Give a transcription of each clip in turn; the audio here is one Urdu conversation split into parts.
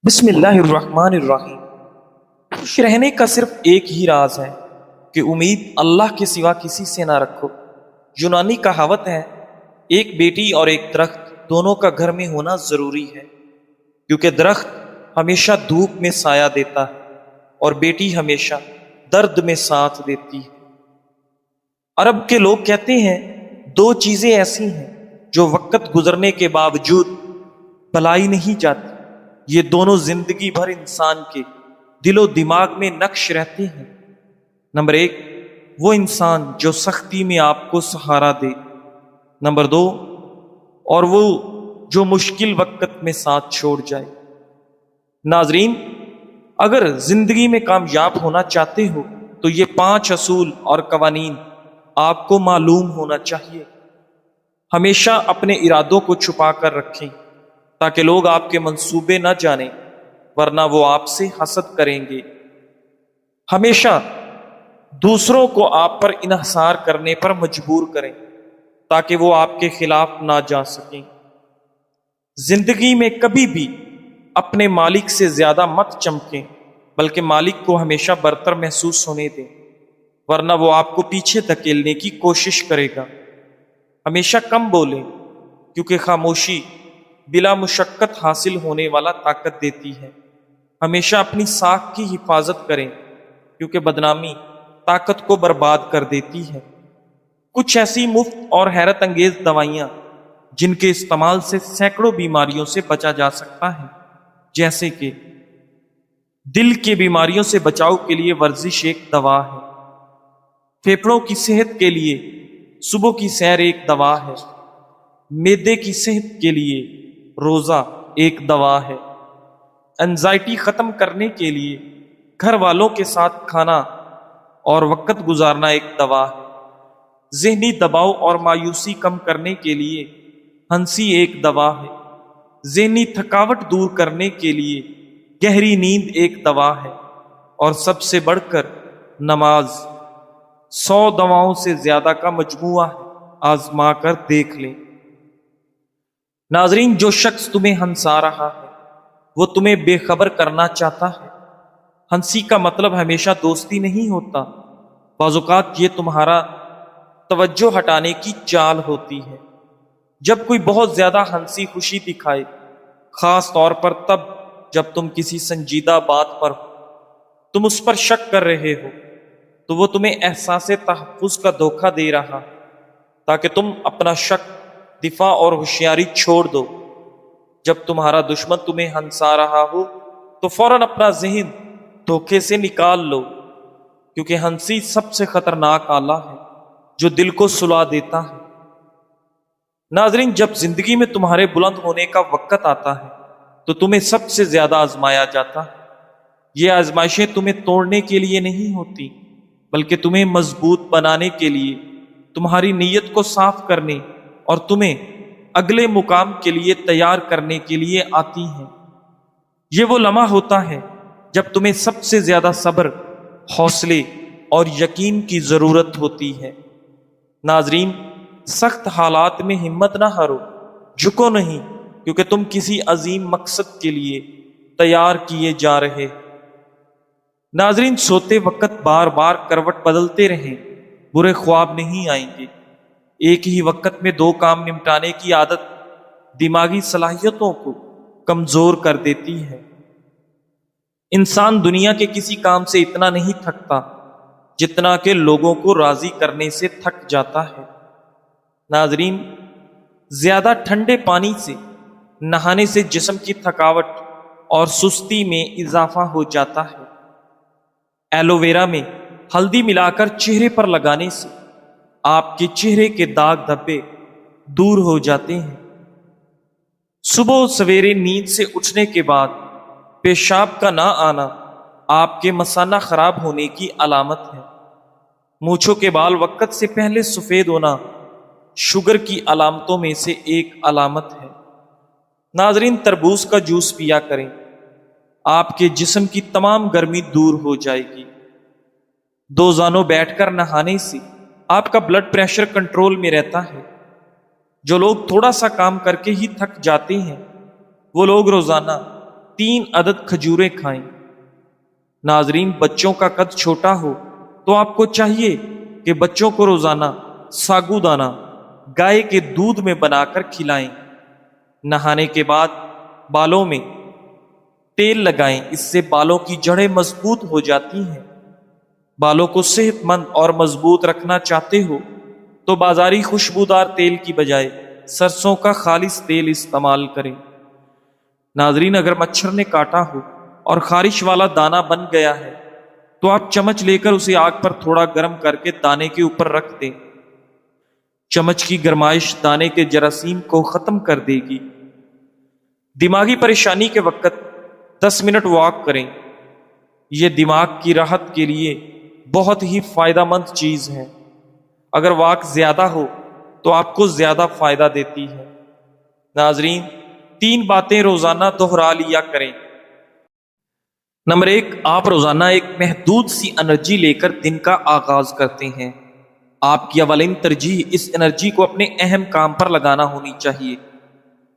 بسم اللہ الرحمن الرحیم۔ خوش رہنے کا صرف ایک ہی راز ہے کہ امید اللہ کے سوا کسی سے نہ رکھو۔ یونانی کہاوت ہے، ایک بیٹی اور ایک درخت دونوں کا گھر میں ہونا ضروری ہے، کیونکہ درخت ہمیشہ دھوپ میں سایہ دیتا ہے اور بیٹی ہمیشہ درد میں ساتھ دیتی ہے۔ عرب کے لوگ کہتے ہیں، دو چیزیں ایسی ہیں جو وقت گزرنے کے باوجود بھلائی نہیں جاتی، یہ دونوں زندگی بھر انسان کے دل و دماغ میں نقش رہتے ہیں۔ نمبر ایک، وہ انسان جو سختی میں آپ کو سہارا دے۔ نمبر دو، اور وہ جو مشکل وقت میں ساتھ چھوڑ جائے۔ ناظرین، اگر زندگی میں کامیاب ہونا چاہتے ہو تو یہ 5 اصول اور قوانین آپ کو معلوم ہونا چاہیے۔ ہمیشہ اپنے ارادوں کو چھپا کر رکھیں تاکہ لوگ آپ کے منصوبے نہ جانیں، ورنہ وہ آپ سے حسد کریں گے۔ ہمیشہ دوسروں کو آپ پر انحصار کرنے پر مجبور کریں تاکہ وہ آپ کے خلاف نہ جا سکیں۔ زندگی میں کبھی بھی اپنے مالک سے زیادہ مت چمکیں، بلکہ مالک کو ہمیشہ برتر محسوس ہونے دیں، ورنہ وہ آپ کو پیچھے دھکیلنے کی کوشش کرے گا۔ ہمیشہ کم بولیں، کیونکہ خاموشی بلا مشقت حاصل ہونے والا طاقت دیتی ہے۔ ہمیشہ اپنی ساکھ کی حفاظت کریں، کیونکہ بدنامی طاقت کو برباد کر دیتی ہے۔ کچھ ایسی مفت اور حیرت انگیز دوائیاں جن کے استعمال سے سینکڑوں بیماریوں سے بچا جا سکتا ہے، جیسے کہ دل کی بیماریوں سے بچاؤ کے لیے ورزش ایک دوا ہے، پھیپھڑوں کی صحت کے لیے صبح کی سیر ایک دوا ہے، معدے کی صحت کے لیے روزہ ایک دوا ہے، انزائٹی ختم کرنے کے لیے گھر والوں کے ساتھ کھانا اور وقت گزارنا ایک دوا ہے، ذہنی دباؤ اور مایوسی کم کرنے کے لیے ہنسی ایک دوا ہے، ذہنی تھکاوٹ دور کرنے کے لیے گہری نیند ایک دوا ہے، اور سب سے بڑھ کر نماز 100 دواؤں سے زیادہ کا مجموعہ ہے، آزما کر دیکھ لیں۔ ناظرین، جو شخص تمہیں ہنسا رہا ہے وہ تمہیں بے خبر کرنا چاہتا ہے۔ ہنسی کا مطلب ہمیشہ دوستی نہیں ہوتا، بعض اوقات یہ تمہارا توجہ ہٹانے کی چال ہوتی ہے۔ جب کوئی بہت زیادہ ہنسی خوشی دکھائے، خاص طور پر تب جب تم کسی سنجیدہ بات پر تم اس پر شک کر رہے ہو، تو وہ تمہیں احساس تحفظ کا دھوکہ دے رہا ہے تاکہ تم اپنا شک، دفاع اور ہوشیاری چھوڑ دو۔ جب تمہارا دشمن تمہیں ہنسا رہا ہو تو فوراً اپنا ذہن دھوکے سے نکال لو، کیونکہ ہنسی سب سے خطرناک آلہ ہے جو دل کو سلا دیتا ہے۔ ناظرین، جب زندگی میں تمہارے بلند ہونے کا وقت آتا ہے تو تمہیں سب سے زیادہ آزمایا جاتا ہے۔ یہ آزمائشیں تمہیں توڑنے کے لیے نہیں ہوتی، بلکہ تمہیں مضبوط بنانے کے لیے، تمہاری نیت کو صاف کرنے اور تمہیں اگلے مقام کے لیے تیار کرنے کے لیے آتی ہیں۔ یہ وہ لمحہ ہوتا ہے جب تمہیں سب سے زیادہ صبر، حوصلے اور یقین کی ضرورت ہوتی ہے۔ ناظرین، سخت حالات میں ہمت نہ ہارو، جھکو نہیں، کیونکہ تم کسی عظیم مقصد کے لیے تیار کیے جا رہے۔ ناظرین، سوتے وقت بار بار کروٹ بدلتے رہیں، برے خواب نہیں آئیں گے۔ ایک ہی وقت میں 2 کام نمٹانے کی عادت دماغی صلاحیتوں کو کمزور کر دیتی ہے۔ انسان دنیا کے کسی کام سے اتنا نہیں تھکتا جتنا کہ لوگوں کو راضی کرنے سے تھک جاتا ہے۔ ناظرین، زیادہ ٹھنڈے پانی سے نہانے سے جسم کی تھکاوٹ اور سستی میں اضافہ ہو جاتا ہے۔ ایلو ویرا میں ہلدی ملا کر چہرے پر لگانے سے آپ کے چہرے کے داغ دھبے دور ہو جاتے ہیں۔ صبح سویرے نیند سے اٹھنے کے بعد پیشاب کا نہ آنا آپ کے مثانہ خراب ہونے کی علامت ہے۔ مونچھوں کے بال وقت سے پہلے سفید ہونا شوگر کی علامتوں میں سے ایک علامت ہے۔ ناظرین، تربوز کا جوس پیا کریں، آپ کے جسم کی تمام گرمی دور ہو جائے گی۔ 2 زانوں بیٹھ کر نہانے سے آپ کا بلڈ پریشر کنٹرول میں رہتا ہے۔ جو لوگ تھوڑا سا کام کر کے ہی تھک جاتے ہیں، وہ لوگ روزانہ 3 عدد کھجوریں کھائیں۔ ناظرین، بچوں کا قد چھوٹا ہو تو آپ کو چاہیے کہ بچوں کو روزانہ ساگو دانہ گائے کے دودھ میں بنا کر کھلائیں۔ نہانے کے بعد بالوں میں تیل لگائیں، اس سے بالوں کی جڑیں مضبوط ہو جاتی ہیں۔ بالوں کو صحت مند اور مضبوط رکھنا چاہتے ہو تو بازاری خوشبودار تیل کی بجائے سرسوں کا خالص تیل استعمال کریں۔ ناظرین، اگر مچھر نے کاٹا ہو اور خارش والا دانہ بن گیا ہے تو آپ چمچ لے کر اسے آگ پر تھوڑا گرم کر کے دانے کے اوپر رکھ دیں۔ چمچ کی گرمائش دانے کے جراثیم کو ختم کر دے گی۔ دماغی پریشانی کے وقت 10 منٹ واک کریں، یہ دماغ کی راحت کے لیے بہت ہی فائدہ مند چیز ہے۔ اگر واک زیادہ ہو تو آپ کو زیادہ فائدہ دیتی ہے۔ ناظرین، 3 باتیں روزانہ دہرا لیا کریں۔ نمبر 1، آپ روزانہ ایک محدود سی انرجی لے کر دن کا آغاز کرتے ہیں۔ آپ کی اولین ترجیح اس انرجی کو اپنے اہم کام پر لگانا ہونی چاہیے۔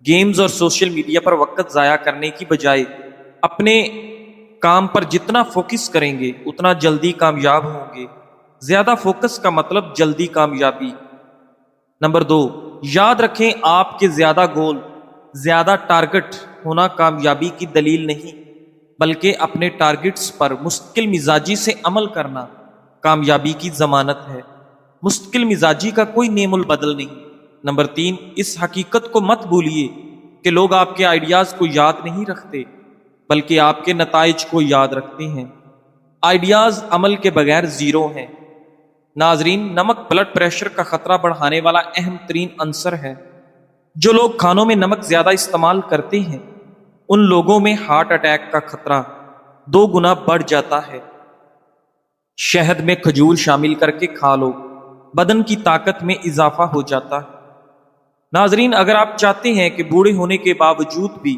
گیمز اور سوشل میڈیا پر وقت ضائع کرنے کی بجائے اپنے کام پر جتنا فوکس کریں گے اتنا جلدی کامیاب ہوں گے۔ زیادہ فوکس کا مطلب جلدی کامیابی۔ نمبر 2، یاد رکھیں آپ کے زیادہ گول، زیادہ ٹارگٹ ہونا کامیابی کی دلیل نہیں، بلکہ اپنے ٹارگٹس پر مستقل مزاجی سے عمل کرنا کامیابی کی ضمانت ہے۔ مستقل مزاجی کا کوئی نعم البدل نہیں۔ نمبر 3، اس حقیقت کو مت بھولیے کہ لوگ آپ کے آئیڈیاز کو یاد نہیں رکھتے بلکہ آپ کے نتائج کو یاد رکھتے ہیں۔ آئیڈیاز عمل کے بغیر زیرو ہیں۔ ناظرین، نمک بلڈ پریشر کا خطرہ بڑھانے والا اہم ترین عنصر ہے۔ جو لوگ کھانوں میں نمک زیادہ استعمال کرتے ہیں ان لوگوں میں ہارٹ اٹیک کا خطرہ 2 گنا بڑھ جاتا ہے۔ شہد میں کھجور شامل کر کے کھا لو، بدن کی طاقت میں اضافہ ہو جاتا ہے۔ ناظرین، اگر آپ چاہتے ہیں کہ بوڑھے ہونے کے باوجود بھی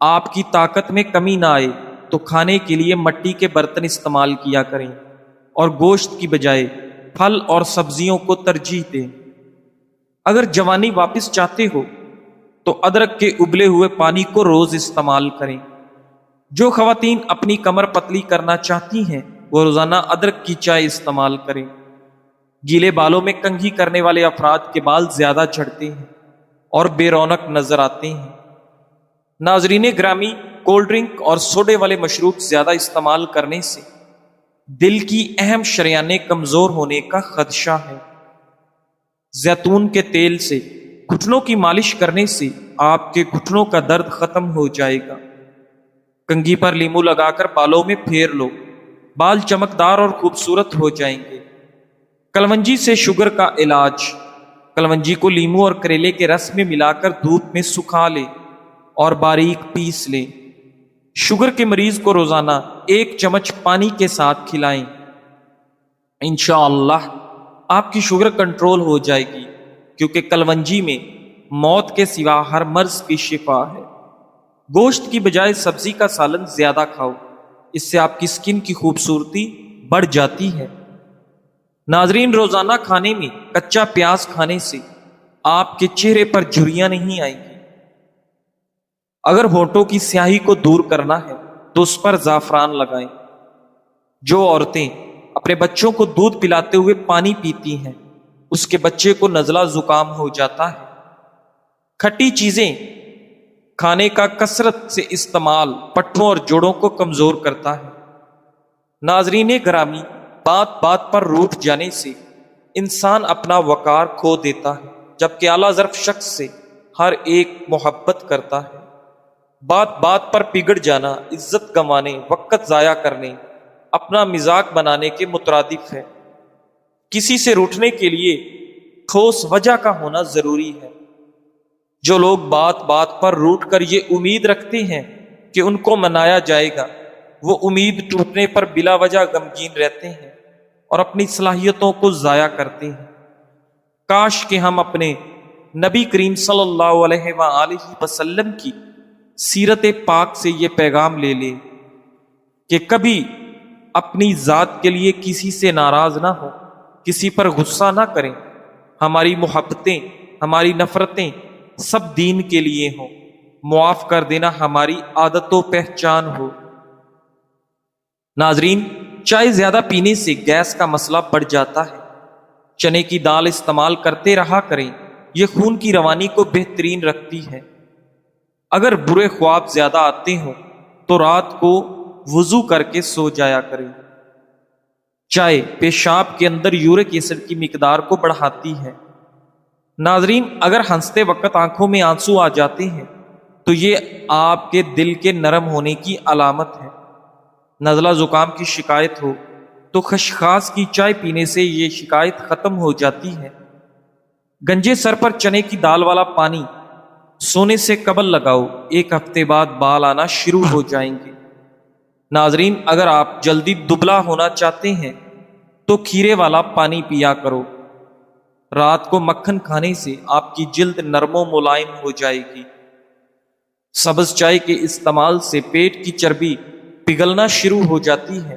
آپ کی طاقت میں کمی نہ آئے تو کھانے کے لیے مٹی کے برتن استعمال کیا کریں اور گوشت کی بجائے پھل اور سبزیوں کو ترجیح دیں۔ اگر جوانی واپس چاہتے ہو تو ادرک کے ابلے ہوئے پانی کو روز استعمال کریں۔ جو خواتین اپنی کمر پتلی کرنا چاہتی ہیں وہ روزانہ ادرک کی چائے استعمال کریں۔ گیلے بالوں میں کنگھی کرنے والے افراد کے بال زیادہ جھڑتے ہیں اور بے رونق نظر آتے ہیں۔ ناظرین گرامی، کولڈ ڈرنک اور سوڈے والے مشروب زیادہ استعمال کرنے سے دل کی اہم شریانیں کمزور ہونے کا خدشہ ہے۔ زیتون کے تیل سے گھٹنوں کی مالش کرنے سے آپ کے گھٹنوں کا درد ختم ہو جائے گا۔ کنگھی پر لیمو لگا کر بالوں میں پھیر لو، بال چمکدار اور خوبصورت ہو جائیں گے۔ کلونجی سے شوگر کا علاج۔ کلونجی کو لیمو اور کریلے کے رس میں ملا کر دھوپ میں سکھا لیں اور باریک پیس لیں۔ شوگر کے مریض کو روزانہ 1 چمچ پانی کے ساتھ کھلائیں۔ انشاءاللہ آپ کی شوگر کنٹرول ہو جائے گی، کیونکہ کلونجی میں موت کے سوا ہر مرض کی شفا ہے۔ گوشت کی بجائے سبزی کا سالن زیادہ کھاؤ، اس سے آپ کی سکن کی خوبصورتی بڑھ جاتی ہے۔ ناظرین، روزانہ کھانے میں کچا پیاز کھانے سے آپ کے چہرے پر جھریاں نہیں آئیں گی۔ اگر ہونٹوں کی سیاہی کو دور کرنا ہے تو اس پر زعفران لگائیں۔ جو عورتیں اپنے بچوں کو دودھ پلاتے ہوئے پانی پیتی ہیں اس کے بچے کو نزلہ زکام ہو جاتا ہے۔ کھٹی چیزیں کھانے کا کثرت سے استعمال پٹھوں اور جوڑوں کو کمزور کرتا ہے۔ ناظرین گرامی، بات بات پر روٹھ جانے سے انسان اپنا وقار کھو دیتا ہے، جبکہ اعلیٰ ظرف شخص سے ہر ایک محبت کرتا ہے۔ بات بات پر بگڑ جانا عزت گنوانے، وقت ضائع کرنے، اپنا مذاق بنانے کے مترادف ہے۔ کسی سے روٹھنے کے لیے ٹھوس وجہ کا ہونا ضروری ہے۔ جو لوگ بات بات پر روٹھ کر یہ امید رکھتے ہیں کہ ان کو منایا جائے گا، وہ امید ٹوٹنے پر بلا وجہ غمگین رہتے ہیں اور اپنی صلاحیتوں کو ضائع کرتے ہیں۔ کاش کہ ہم اپنے نبی کریم صلی اللہ علیہ وآلہ وسلم کی سیرت پاک سے یہ پیغام لے لیں کہ کبھی اپنی ذات کے لیے کسی سے ناراض نہ ہو، کسی پر غصہ نہ کریں۔ ہماری محبتیں، ہماری نفرتیں سب دین کے لیے ہوں۔ معاف کر دینا ہماری عادت و پہچان ہو۔ ناظرین، چائے زیادہ پینے سے گیس کا مسئلہ بڑھ جاتا ہے۔ چنے کی دال استعمال کرتے رہا کریں، یہ خون کی روانی کو بہترین رکھتی ہے۔ اگر برے خواب زیادہ آتے ہوں تو رات کو وضو کر کے سو جایا کریں۔ چائے پیشاب کے اندر یورک ایسڈ کی مقدار کو بڑھاتی ہے۔ ناظرین، اگر ہنستے وقت آنکھوں میں آنسو آ جاتے ہیں تو یہ آپ کے دل کے نرم ہونے کی علامت ہے۔ نزلہ زکام کی شکایت ہو تو خشخاش کی چائے پینے سے یہ شکایت ختم ہو جاتی ہے۔ گنجے سر پر چنے کی دال والا پانی سونے سے قبل لگاؤ، 1 ہفتے بعد بال آنا شروع ہو جائیں گے۔ ناظرین، اگر آپ جلدی دبلا ہونا چاہتے ہیں تو کھیرے والا پانی پیا کرو۔ رات کو مکھن کھانے سے آپ کی جلد نرم و ملائم ہو جائے گی۔ سبز چائے کے استعمال سے پیٹ کی چربی پگھلنا شروع ہو جاتی ہے۔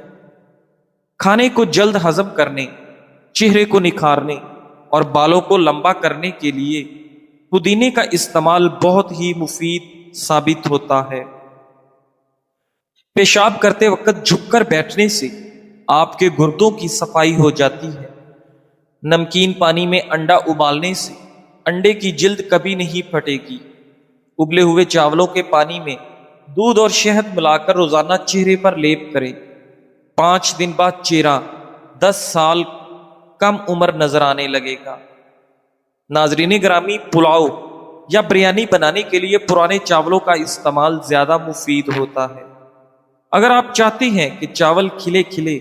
کھانے کو جلد ہضم کرنے، چہرے کو نکھارنے اور بالوں کو لمبا کرنے کے لیے پودینے کا استعمال بہت ہی مفید ثابت ہوتا ہے۔ پیشاب کرتے وقت جھک کر بیٹھنے سے آپ کے گردوں کی صفائی ہو جاتی ہے۔ نمکین پانی میں انڈا ابالنے سے انڈے کی جلد کبھی نہیں پھٹے گی۔ ابلے ہوئے چاولوں کے پانی میں دودھ اور شہد ملا کر روزانہ چہرے پر لیپ کریں۔ 5 دن بعد چہرہ 10 سال کم عمر نظر آنے لگے گا۔ ناظرین گرامی، پلاؤ یا بریانی بنانے کے لیے پرانے چاولوں کا استعمال زیادہ مفید ہوتا ہے۔ اگر آپ چاہتے ہیں کہ چاول کھلے کھلے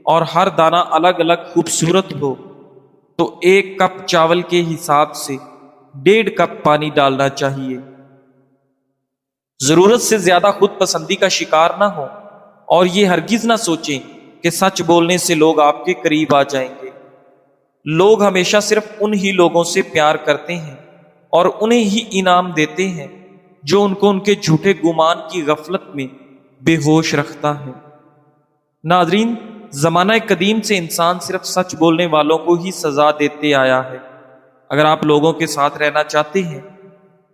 اور ہر دانہ الگ الگ خوبصورت ہو تو 1 کپ چاول کے حساب سے 1.5 کپ پانی ڈالنا چاہیے۔ ضرورت سے زیادہ خود پسندی کا شکار نہ ہو اور یہ ہرگز نہ سوچیں کہ سچ بولنے سے لوگ آپ کے قریب آ جائیں گے۔ لوگ ہمیشہ صرف انہی لوگوں سے پیار کرتے ہیں اور انہیں ہی انعام دیتے ہیں جو ان کو ان کے جھوٹے گمان کی غفلت میں بے ہوش رکھتا ہے۔ ناظرین، زمانہ قدیم سے انسان صرف سچ بولنے والوں کو ہی سزا دیتے آیا ہے۔ اگر آپ لوگوں کے ساتھ رہنا چاہتے ہیں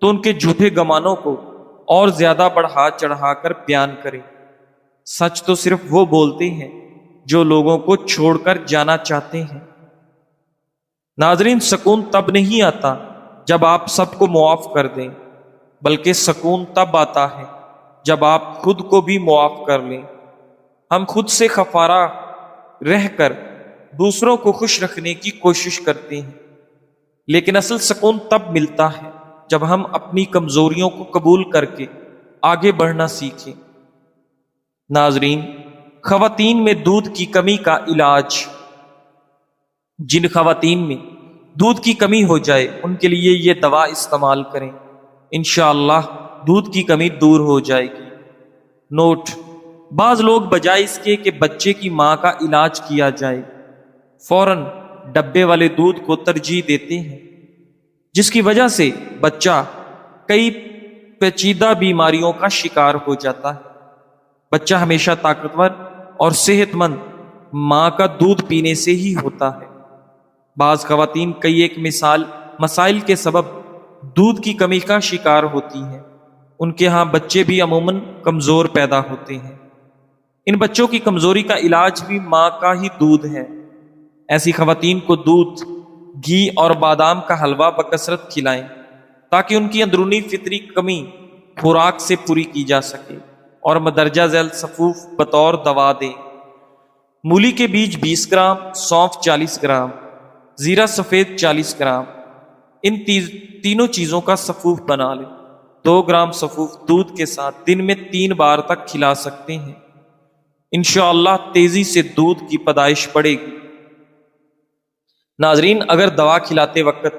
تو ان کے جھوٹے گمانوں کو اور زیادہ بڑھا چڑھا کر بیان کریں۔ سچ تو صرف وہ بولتے ہیں جو لوگوں کو چھوڑ کر جانا چاہتے ہیں۔ ناظرین، سکون تب نہیں آتا جب آپ سب کو معاف کر دیں، بلکہ سکون تب آتا ہے جب آپ خود کو بھی معاف کر لیں۔ ہم خود سے خفارہ رہ کر دوسروں کو خوش رکھنے کی کوشش کرتے ہیں، لیکن اصل سکون تب ملتا ہے جب ہم اپنی کمزوریوں کو قبول کر کے آگے بڑھنا سیکھیں۔ ناظرین، خواتین میں دودھ کی کمی کا علاج۔ جن خواتین میں دودھ کی کمی ہو جائے ان کے لیے یہ دوا استعمال کریں، انشاءاللہ دودھ کی کمی دور ہو جائے گی۔ نوٹ: بعض لوگ بجائے اس کے کہ بچے کی ماں کا علاج کیا جائے، فوراً ڈبے والے دودھ کو ترجیح دیتے ہیں، جس کی وجہ سے بچہ کئی پیچیدہ بیماریوں کا شکار ہو جاتا ہے۔ بچہ ہمیشہ طاقتور اور صحت مند ماں کا دودھ پینے سے ہی ہوتا ہے۔ بعض خواتین کئی ایک مسائل کے سبب دودھ کی کمی کا شکار ہوتی ہیں۔ ان کے ہاں بچے بھی عموماً کمزور پیدا ہوتے ہیں۔ ان بچوں کی کمزوری کا علاج بھی ماں کا ہی دودھ ہے۔ ایسی خواتین کو دودھ، گھی اور بادام کا حلوہ بکثرت کھلائیں تاکہ ان کی اندرونی فطری کمی خوراک سے پوری کی جا سکے، اور مدرجہ ذیل صفوف بطور دوا دیں۔ مولی کے بیج 20 گرام، سونف 40 گرام، زیرہ سفید 40 گرام، ان تینوں چیزوں کا صفوف بنا لیں۔ 2 گرام صفوف دودھ کے ساتھ دن میں 3 بار تک کھلا سکتے ہیں۔ انشاءاللہ تیزی سے دودھ کی پیدائش بڑھے گی۔ ناظرین، اگر دوا کھلاتے وقت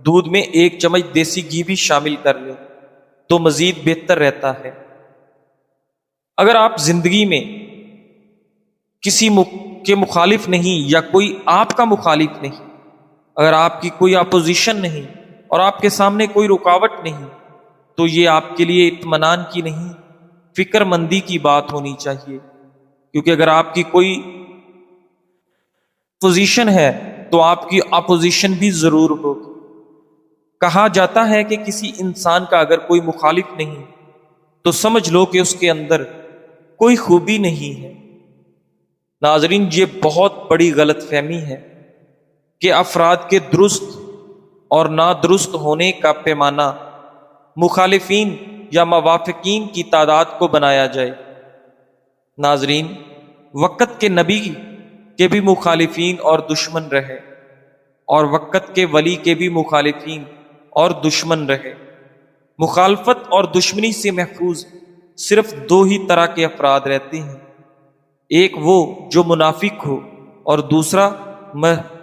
دودھ میں 1 چمچ دیسی گھی بھی شامل کر لیں تو مزید بہتر رہتا ہے۔ اگر آپ زندگی میں کسی کے مخالف نہیں یا کوئی آپ کا مخالف نہیں، اگر آپ کی کوئی اپوزیشن نہیں اور آپ کے سامنے کوئی رکاوٹ نہیں، تو یہ آپ کے لیے اطمینان کی نہیں، فکر مندی کی بات ہونی چاہیے، کیونکہ اگر آپ کی کوئی پوزیشن ہے تو آپ کی اپوزیشن بھی ضرور ہوگی۔ کہا جاتا ہے کہ کسی انسان کا اگر کوئی مخالف نہیں تو سمجھ لو کہ اس کے اندر کوئی خوبی نہیں ہے۔ ناظرین، یہ بہت بڑی غلط فہمی ہے کہ افراد کے درست اور نادرست ہونے کا پیمانہ مخالفین یا موافقین کی تعداد کو بنایا جائے۔ ناظرین، وقت کے نبی کے بھی مخالفین اور دشمن رہے، اور وقت کے ولی کے بھی مخالفین اور دشمن رہے۔ مخالفت اور دشمنی سے محفوظ صرف دو ہی طرح کے افراد رہتے ہیں، ایک وہ جو منافق ہو اور دوسرا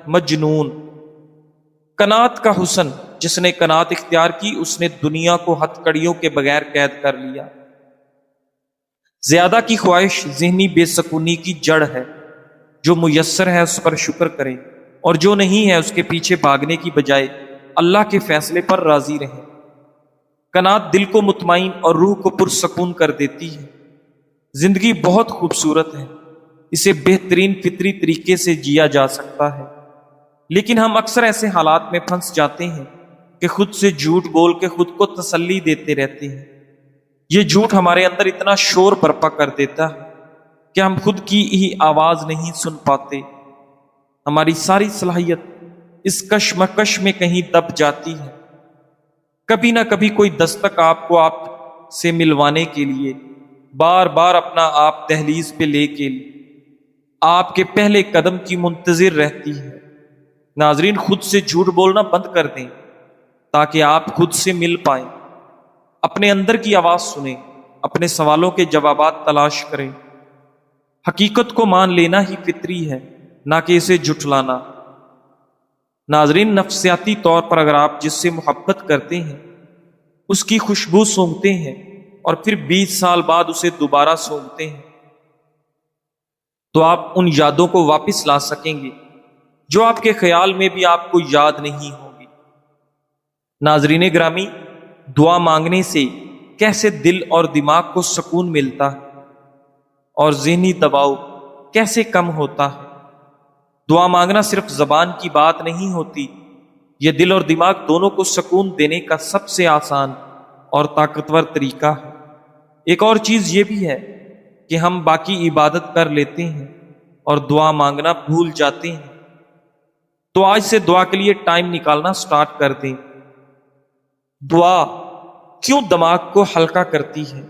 مجنون۔ قناعت کا حسن، جس نے قناعت اختیار کی اس نے دنیا کو ہتھ کڑیوں کے بغیر قید کر لیا۔ زیادہ کی خواہش ذہنی بے سکونی کی جڑ ہے۔ جو میسر ہے اس پر شکر کریں، اور جو نہیں ہے اس کے پیچھے بھاگنے کی بجائے اللہ کے فیصلے پر راضی رہیں۔ قناعت دل کو مطمئن اور روح کو پرسکون کر دیتی ہے۔ زندگی بہت خوبصورت ہے، اسے بہترین فطری طریقے سے جیا جا سکتا ہے، لیکن ہم اکثر ایسے حالات میں پھنس جاتے ہیں کہ خود سے جھوٹ بول کے خود کو تسلی دیتے رہتے ہیں۔ یہ جھوٹ ہمارے اندر اتنا شور برپا کر دیتا ہے کہ ہم خود کی ہی آواز نہیں سن پاتے۔ ہماری ساری صلاحیت اس کشمکش میں کہیں دب جاتی ہے۔ کبھی نہ کبھی کوئی دستک آپ کو آپ سے ملوانے کے لیے بار بار اپنا آپ دہلیز پہ لے کے آپ کے پہلے قدم کی منتظر رہتی ہے۔ ناظرین، خود سے جھوٹ بولنا بند کر دیں تاکہ آپ خود سے مل پائیں، اپنے اندر کی آواز سنیں، اپنے سوالوں کے جوابات تلاش کریں۔ حقیقت کو مان لینا ہی فطری ہے، نہ کہ اسے جھٹلانا۔ ناظرین، نفسیاتی طور پر اگر آپ جس سے محبت کرتے ہیں اس کی خوشبو سونگھتے ہیں اور پھر 20 سال بعد اسے دوبارہ سونگھتے ہیں تو آپ ان یادوں کو واپس لا سکیں گے جو آپ کے خیال میں بھی آپ کو یاد نہیں ہوں گی۔ ناظرین گرامی، دعا مانگنے سے کیسے دل اور دماغ کو سکون ملتا ہے اور ذہنی دباؤ کیسے کم ہوتا ہے۔ دعا مانگنا صرف زبان کی بات نہیں ہوتی، یہ دل اور دماغ دونوں کو سکون دینے کا سب سے آسان اور طاقتور طریقہ ہے۔ ایک اور چیز یہ بھی ہے کہ ہم باقی عبادت کر لیتے ہیں اور دعا مانگنا بھول جاتے ہیں، تو آج سے دعا کے لیے ٹائم نکالنا سٹارٹ کر دیں۔ دعا کیوں دماغ کو ہلکا کرتی ہے؟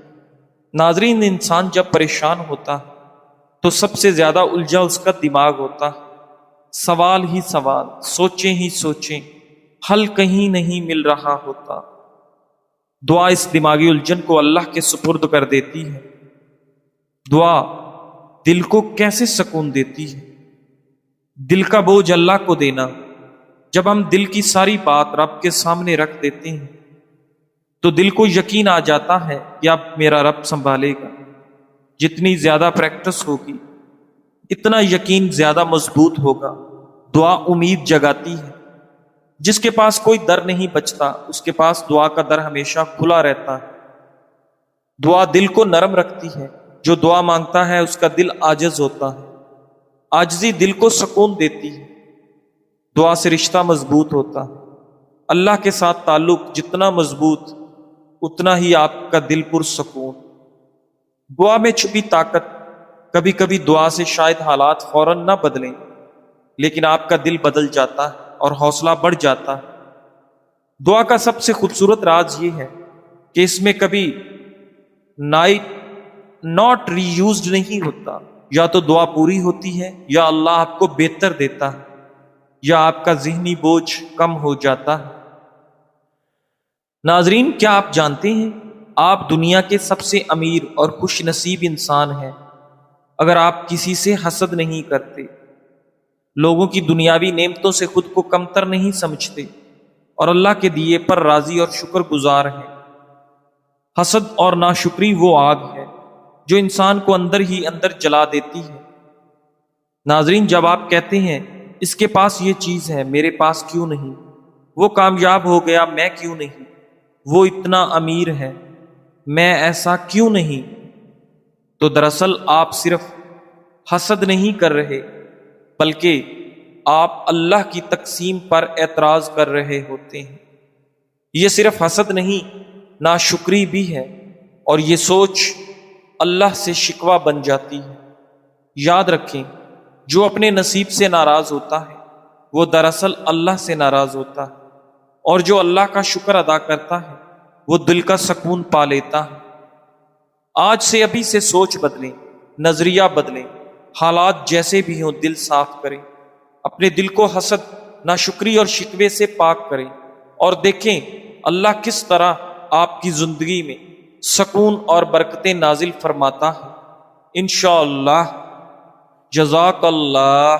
ناظرین، انسان جب پریشان ہوتا تو سب سے زیادہ الجھا اس کا دماغ ہوتا، سوال ہی سوال، سوچیں ہی سوچیں، حل کہیں نہیں مل رہا ہوتا۔ دعا اس دماغی الجھن کو اللہ کے سپرد کر دیتی ہے۔ دعا دل کو کیسے سکون دیتی ہے؟ دل کا بوجھ اللہ کو دینا۔ جب ہم دل کی ساری بات رب کے سامنے رکھ دیتے ہیں تو دل کو یقین آ جاتا ہے کہ اب میرا رب سنبھالے گا۔ جتنی زیادہ پریکٹس ہوگی اتنا یقین زیادہ مضبوط ہوگا۔ دعا امید جگاتی ہے۔ جس کے پاس کوئی در نہیں بچتا اس کے پاس دعا کا در ہمیشہ کھلا رہتا ہے۔ دعا دل کو نرم رکھتی ہے۔ جو دعا مانگتا ہے اس کا دل عاجز ہوتا ہے، عاجزی دل کو سکون دیتی ہے۔ دعا سے رشتہ مضبوط ہوتا ہے۔ اللہ کے ساتھ تعلق جتنا مضبوط اتنا ہی آپ کا دل پرسکون۔ دعا میں چھپی طاقت۔ کبھی کبھی دعا سے شاید حالات فوراً نہ بدلیں، لیکن آپ کا دل بدل جاتا ہے اور حوصلہ بڑھ جاتا ہے۔ دعا کا سب سے خوبصورت راز یہ ہے کہ اس میں کبھی ناٹ ری یوزڈ نہیں ہوتا۔ یا تو دعا پوری ہوتی ہے یا اللہ آپ کو بہتر دیتا ہے، یا آپ کا ذہنی بوجھ کم ہو جاتا ہے۔ ناظرین، کیا آپ جانتے ہیں آپ دنیا کے سب سے امیر اور خوش نصیب انسان ہیں اگر آپ کسی سے حسد نہیں کرتے، لوگوں کی دنیاوی نعمتوں سے خود کو کمتر نہیں سمجھتے اور اللہ کے دیے پر راضی اور شکر گزار ہیں۔ حسد اور ناشکری وہ آگ ہے جو انسان کو اندر ہی اندر جلا دیتی ہے۔ ناظرین، جب آپ کہتے ہیں اس کے پاس یہ چیز ہے میرے پاس کیوں نہیں، وہ کامیاب ہو گیا میں کیوں نہیں، وہ اتنا امیر ہے میں ایسا کیوں نہیں، تو دراصل آپ صرف حسد نہیں کر رہے بلکہ آپ اللہ کی تقسیم پر اعتراض کر رہے ہوتے ہیں۔ یہ صرف حسد نہیں، ناشکری بھی ہے، اور یہ سوچ اللہ سے شکوہ بن جاتی ہے۔ یاد رکھیں، جو اپنے نصیب سے ناراض ہوتا ہے وہ دراصل اللہ سے ناراض ہوتا ہے، اور جو اللہ کا شکر ادا کرتا ہے وہ دل کا سکون پا لیتا ہے۔ آج سے ابھی سے سوچ بدلیں، نظریہ بدلیں، حالات جیسے بھی ہوں دل صاف کریں، اپنے دل کو حسد، ناشکری اور شکوے سے پاک کریں، اور دیکھیں اللہ کس طرح آپ کی زندگی میں سکون اور برکتیں نازل فرماتا ہے۔ انشاءاللہ۔ جزاک اللہ۔